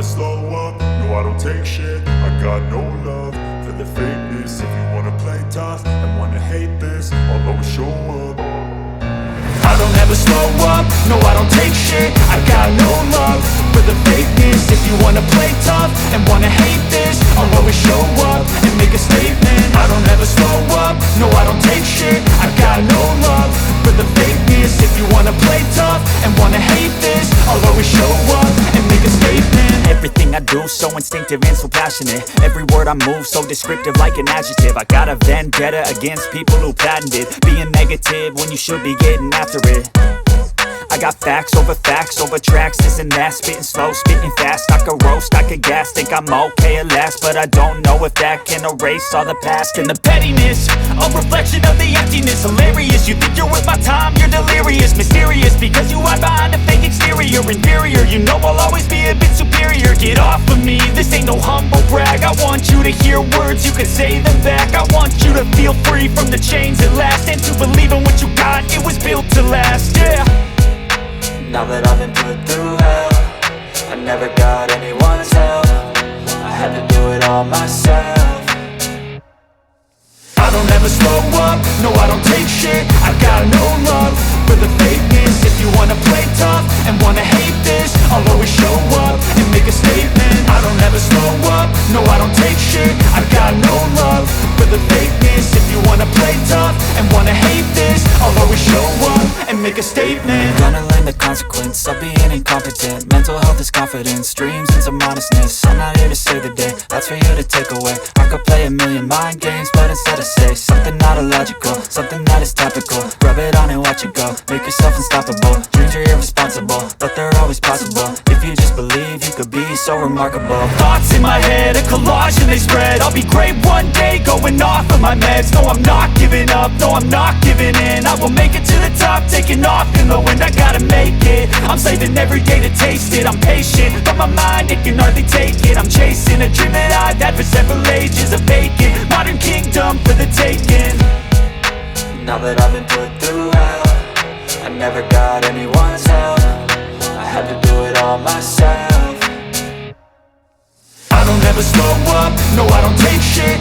slow up, no I don't take shit. I got no love for the fakeness. If you wanna play tough and wanna hate this, I'll always show up. I don't ever slow up, no I don't take shit. I got no love for the fakeness. If you wanna play tough and wanna hate this, I'll always show up and make a statement. I don't ever slow up, no I don't take shit. I got no love for the fakeness. If you wanna play tough and wanna hate this, I'll always show up and make a statement. Everything I do so instinctive and so passionate. Every word I move so descriptive like an adjective. I got a vendetta against people who patented being negative when you should be getting after it. I got facts over tracks, this and that. Spitting slow, spitting fast, I could roast, I could gas. Think I'm okay at last, but I don't know if that can erase all the past. And the pettiness, a reflection of the emptiness. Hilarious, you think you're worth my time, you're delirious. Mysterious, because you hide behind a fake exterior. Inferior, you know I'll always be a bit superior. Get off of me, this ain't no humble brag. I want you to hear words, you can say them back. I want you to feel free from the chains at last, and to believe in what you got, it was built to last, yeah. Now that I've been put through hell, I never got anyone's help. I had to do it all myself. I don't ever slow up, no I don't take shit. I got no love for the fakeness. If you wanna play tough and wanna hate this, I'll always show up and make a statement. I don't ever slow up, no I don't take shit. I got no love for the fakeness. If you wanna play tough and wanna hate this, I'll always show up and make a statement. Gonna learn the consequence of being incompetent. Mental health is confidence, dreams and some honestness. I'm not here to save the day, that's for you to take away. I could play a million mind games, but instead I say something not illogical, something that is topical. Rub it on and watch it go, make yourself unstoppable. Dreams are irresponsible, but they're always possible. If you just believe, you could be so remarkable. Thoughts in my head, a collage and they spread. I'll be great one day, going off of my meds. No, I'm not giving up, no, I'm not giving in. I will make it to the top, taking off in the wind. I gotta make it, I'm saving every day to taste it. I'm patient, but my mind, it can hardly take it. I'm chasing a dream that I've had for several ages. A vacant, modern kingdom for the taking. Now that I've been put through hell, I never got anyone's help. I had to do it all myself. I don't ever slow up, no I don't take shit.